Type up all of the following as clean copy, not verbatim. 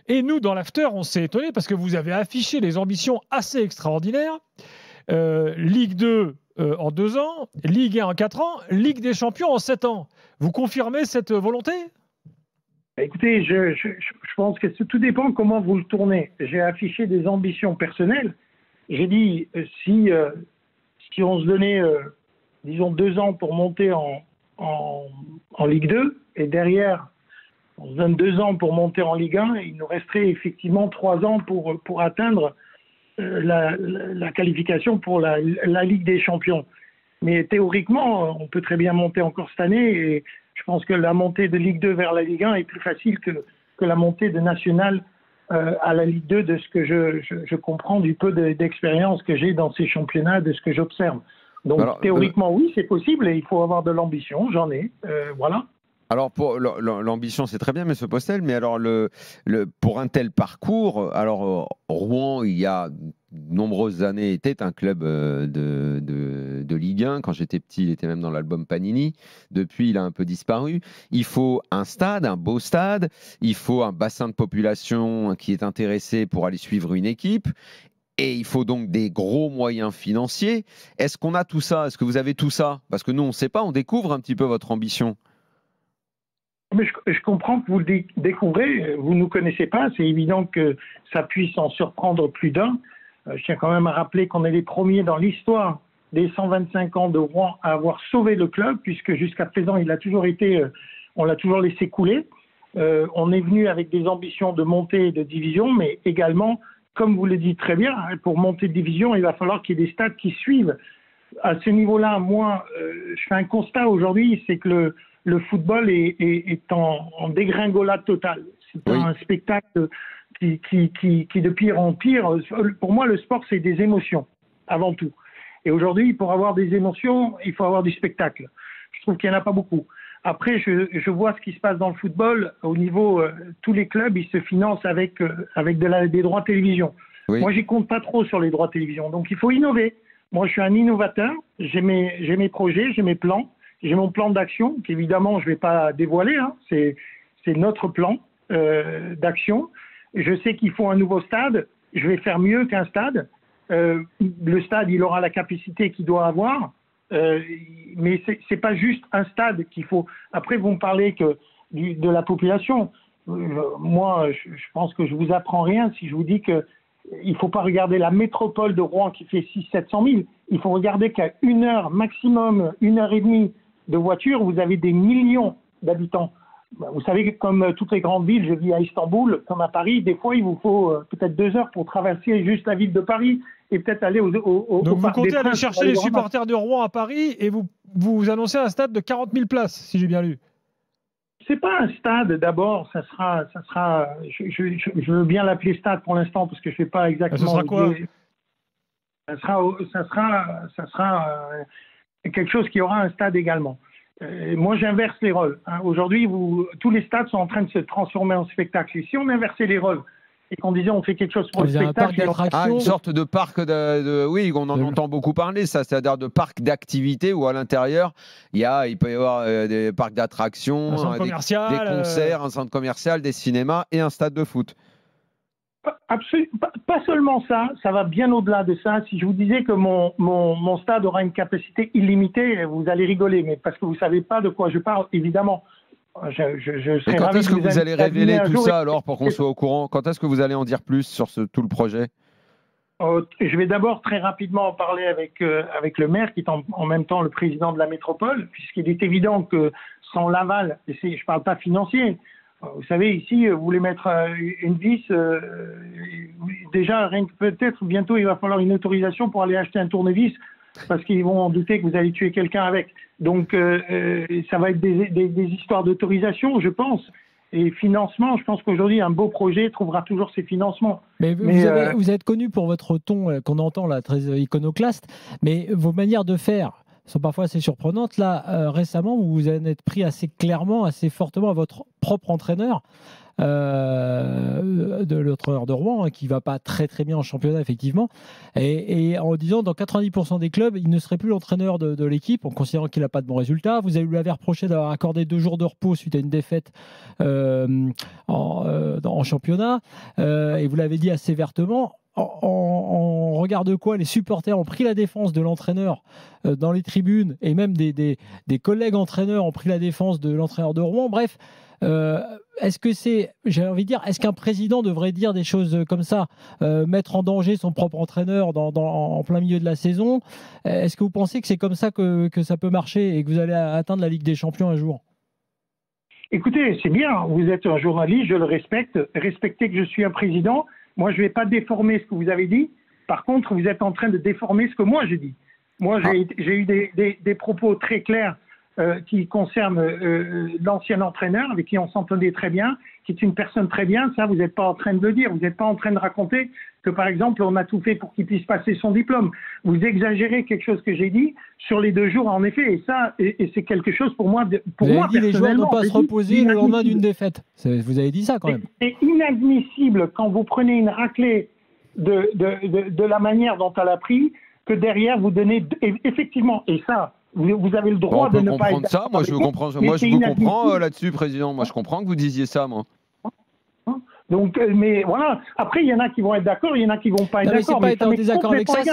Et nous, dans l'after, on s'est étonnés parce que vous avez affiché des ambitions assez extraordinaires. Ligue 2 en 2 ans, Ligue 1 en 4 ans, Ligue des Champions en 7 ans. Vous confirmez cette volonté ? Écoutez, je pense que tout dépend comment vous le tournez. J'ai affiché des ambitions personnelles. J'ai dit, si on se donnait, disons, 2 ans pour monter en Ligue 2, et derrière, on se donne 2 ans pour monter en Ligue 1, il nous resterait effectivement 3 ans pour atteindre la qualification pour la Ligue des Champions. Mais théoriquement, on peut très bien monter encore cette année, et je pense que la montée de Ligue 2 vers la Ligue 1 est plus facile que la montée de National à la Ligue 2, de ce que je comprends du peu d'expérience que j'ai dans ces championnats, de ce que j'observe. Donc alors, théoriquement, oui, c'est possible et il faut avoir de l'ambition, j'en ai, voilà. Alors, pour l'ambition, c'est très bien, M. Postel, mais alors, pour un tel parcours, alors Rouen, il y a de nombreuses années, était un club de Ligue 1. Quand j'étais petit, il était même dans l'album Panini. Depuis, il a un peu disparu. Il faut un stade, un beau stade. Il faut un bassin de population qui est intéressé pour aller suivre une équipe. Et il faut donc des gros moyens financiers. Est-ce qu'on a tout ça ? Est-ce que vous avez tout ça ? Parce que nous, on ne sait pas, on découvre un petit peu votre ambition. Mais je comprends que vous le découvrez, vous ne nous connaissez pas, c'est évident que ça puisse en surprendre plus d'un. Je tiens quand même à rappeler qu'on est les premiers dans l'histoire des 125 ans de Rouen à avoir sauvé le club, puisque jusqu'à présent, on l'a toujours laissé couler. On est venu avec des ambitions de montée et de division, mais également, comme vous le dites très bien, pour monter de division, il va falloir qu'il y ait des stades qui suivent. À ce niveau-là, moi, je fais un constat aujourd'hui, c'est que le football est en dégringolade totale. C'est un spectacle qui de pire en pire. Pour moi, le sport, c'est des émotions, avant tout. Et aujourd'hui, pour avoir des émotions, il faut avoir du spectacle. Je trouve qu'il n'y en a pas beaucoup. Après, je vois ce qui se passe dans le football. Au niveau, tous les clubs, ils se financent avec des droits télévision. Oui. Moi, j'y compte pas trop sur les droits télévision. Donc, il faut innover. Moi, je suis un innovateur. J'ai mes projets, j'ai mes plans. J'ai mon plan d'action, qu'évidemment, je ne vais pas dévoiler. Hein. C'est notre plan d'action. Je sais qu'il faut un nouveau stade. Je vais faire mieux qu'un stade. Le stade, il aura la capacité qu'il doit avoir. Mais ce n'est pas juste un stade qu'il faut. Après, vous me parlez de la population. Moi, je pense que je ne vous apprends rien si je vous dis que il ne faut pas regarder la métropole de Rouen qui fait 600-700 000. Il faut regarder qu'à 1 heure maximum, 1 heure et demie de voiture, vous avez des millions d'habitants. Vous savez, comme toutes les grandes villes, je vis à Istanbul, comme à Paris, des fois, il vous faut peut-être 2 heures pour traverser juste la ville de Paris et peut-être aller au Donc vous comptez aller chercher les supporters de Rouen à Paris et vous annoncez un stade de 40 000 places, si j'ai bien lu. C'est pas un stade d'abord, ça sera. Je veux bien l'appeler stade pour l'instant parce que je ne sais pas exactement. Ça sera quoi ? Ça sera quelque chose qui aura un stade également. Moi, j'inverse les rôles. Hein. Aujourd'hui, tous les stades sont en train de se transformer en spectacle. Et si on inversait les rôles et qu'on disait on fait quelque chose pour le spectacle, une sorte de parc oui, on en entend beaucoup parler, ça, c'est-à-dire de parc d'activités où à l'intérieur il peut y avoir des parcs d'attractions, des concerts, un centre commercial, des cinémas et un stade de foot. Absolument, pas seulement ça, ça va bien au-delà de ça. Si je vous disais que mon stade aura une capacité illimitée, vous allez rigoler, mais parce que vous ne savez pas de quoi je parle, évidemment. Et quand est-ce que vous allez révéler tout ça alors pour qu'on soit au courant ? Quand est-ce que vous allez en dire plus sur tout le projet ? Je vais d'abord très rapidement en parler avec le maire qui est en même temps le président de la métropole, puisqu'il est évident que sans l'aval, et je ne parle pas financier, vous savez, ici, vous voulez mettre une vis, déjà, rien que peut-être, bientôt, il va falloir une autorisation pour aller acheter un tournevis, parce qu'ils vont en douter que vous allez tuer quelqu'un avec. Donc, ça va être des histoires d'autorisation, je pense. Et financement, je pense qu'aujourd'hui, un beau projet trouvera toujours ses financements. Mais vous êtes connu pour votre ton qu'on entend là, très iconoclaste, mais vos manières de faire sont parfois assez surprenantes. Là, récemment, vous vous en êtes pris assez clairement, assez fortement à votre propre entraîneur, de l'entraîneur de Rouen, qui ne va pas très très bien en championnat, effectivement, et en disant dans 90% des clubs, il ne serait plus l'entraîneur de l'équipe, en considérant qu'il n'a pas de bons résultats. Vous lui avez reproché d'avoir accordé 2 jours de repos suite à une défaite en championnat, et vous l'avez dit assez vertement. En regard de quoi les supporters ont pris la défense de l'entraîneur dans les tribunes, et même des collègues entraîneurs ont pris la défense de l'entraîneur de Rouen. Bref, est-ce qu'un président devrait dire des choses comme ça, mettre en danger son propre entraîneur en plein milieu de la saison? Est-ce que vous pensez que c'est comme ça que ça peut marcher et que vous allez atteindre la Ligue des Champions un jour? Écoutez, c'est bien, vous êtes un journaliste, je le respecte. Respectez que je suis un président. Moi, je ne vais pas déformer ce que vous avez dit. Par contre, vous êtes en train de déformer ce que moi j'ai dit. Moi, j'ai eu des propos très clairs qui concernent l'ancien entraîneur avec qui on s'entendait très bien, qui est une personne très bien. Ça, vous n'êtes pas en train de le dire. Vous n'êtes pas en train de raconter que, par exemple, on a tout fait pour qu'il puisse passer son diplôme. Vous exagérez quelque chose que j'ai dit sur les 2 jours, en effet. Et ça, et c'est quelque chose pour moi, vous avez dit les joueurs ne pas se reposer le lendemain d'une défaite. Vous avez dit ça quand même. C'est inadmissible quand vous prenez une raclée de la manière dont elle a pris, que derrière vous donnez effectivement, et ça, vous avez le droit de ne pas être ça. Moi, je vous comprends là-dessus, président. Moi, je comprends que vous disiez ça, moi. Donc, mais voilà. Après, il y en a qui vont être d'accord, il y en a qui vont pas être d'accord. C'est pas être en désaccord avec ça,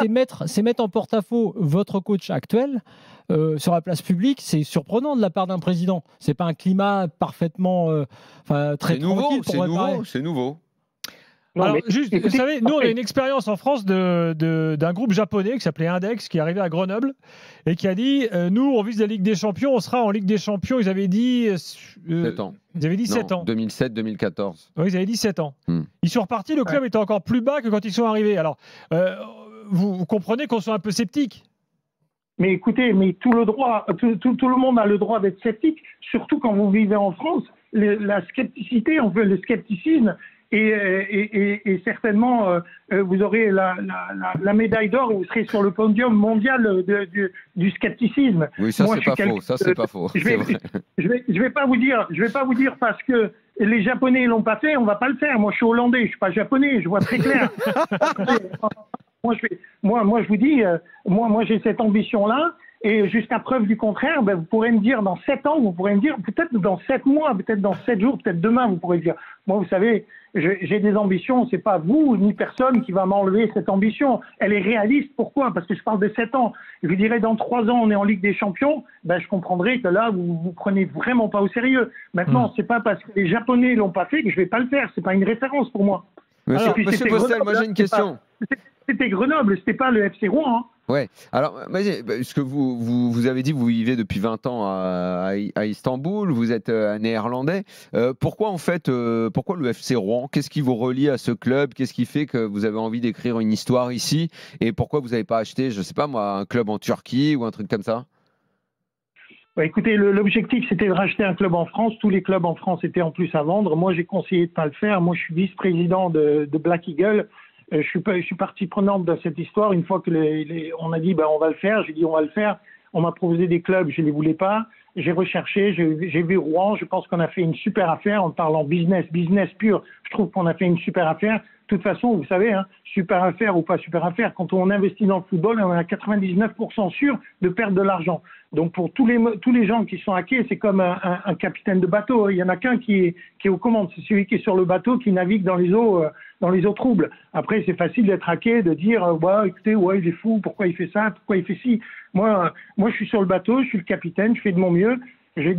c'est mettre en porte-à-faux votre coach actuel sur la place publique. C'est surprenant de la part d'un président. C'est pas un climat parfaitement, très tranquille. C'est nouveau. Non, alors, juste, écoutez, vous savez, nous, on a une expérience en France d'un groupe japonais qui s'appelait Index, qui est arrivé à Grenoble et qui a dit nous, on vise la Ligue des Champions, on sera en Ligue des Champions. Ils avaient dit 7 ans. Ils avaient dit 7 ans. 2007-2014. Oui, ils avaient dit 7 ans. Ils sont repartis, le club était encore plus bas que quand ils sont arrivés. Alors, vous comprenez qu'on soit un peu sceptique. Mais écoutez, mais tout le monde a le droit d'être sceptique, surtout quand vous vivez en France. La scepticité, on veut le scepticisme. Et certainement, vous aurez la médaille d'or et vous serez sur le podium mondial du scepticisme. Oui, ça, c'est pas faux. Je vais pas vous dire parce que les Japonais l'ont pas fait, on va pas le faire. Moi, je suis hollandais, je suis pas japonais, je vois très clair. Moi, je vous dis, moi, j'ai cette ambition-là. Et jusqu'à preuve du contraire, vous pourrez me dire dans 7 ans, vous pourrez me dire peut-être dans 7 mois, peut-être dans 7 jours, peut-être demain, vous pourrez dire. Moi, vous savez, j'ai des ambitions, c'est pas vous ni personne qui va m'enlever cette ambition. Elle est réaliste, pourquoi? Parce que je parle de 7 ans. Je vous dirais dans 3 ans, on est en Ligue des Champions, je comprendrai que là, vous prenez vraiment pas au sérieux. Maintenant, c'est pas parce que les Japonais l'ont pas fait que je vais pas le faire, c'est pas une référence pour moi. Monsieur Postel, moi j'ai une question. C'était Grenoble, c'était pas le FC Rouen. Ouais. Alors, ce que vous avez dit, vous vivez depuis 20 ans à Istanbul, vous êtes un néerlandais. Pourquoi le FC Rouen? Qu'est-ce qui vous relie à ce club? Qu'est-ce qui fait que vous avez envie d'écrire une histoire ici? Et pourquoi vous n'avez pas acheté, je sais pas moi, un club en Turquie ou un truc comme ça? Écoutez, l'objectif, c'était de racheter un club en France. Tous les clubs en France étaient en plus à vendre. Moi, j'ai conseillé de ne pas le faire. Moi, je suis vice-président de Black Eagle. Je suis partie prenante de cette histoire. Une fois que on a dit on va le faire, j'ai dit on va le faire. On m'a proposé des clubs, je ne les voulais pas. J'ai recherché, j'ai vu Rouen. Je pense qu'on a fait une super affaire en parlant business pur. Je trouve qu'on a fait une super affaire. De toute façon, vous savez, super affaire ou pas super affaire, quand on investit dans le football, on est à 99% sûr de perdre de l'argent. Donc pour tous les gens qui sont hackés, c'est comme un capitaine de bateau. Il y en a qu'un qui est aux commandes, c'est celui qui est sur le bateau, qui navigue dans les eaux troubles. Après, c'est facile d'être hacké, de dire écoutez, il est fou, pourquoi il fait ça, pourquoi il fait ci. Moi, je suis sur le bateau, je suis le capitaine, je fais de mon mieux. Je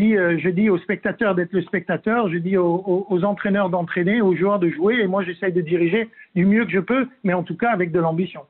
dis aux spectateurs d'être le spectateur, je dis aux entraîneurs d'entraîner, aux joueurs de jouer, et moi j'essaye de diriger du mieux que je peux, mais en tout cas avec de l'ambition.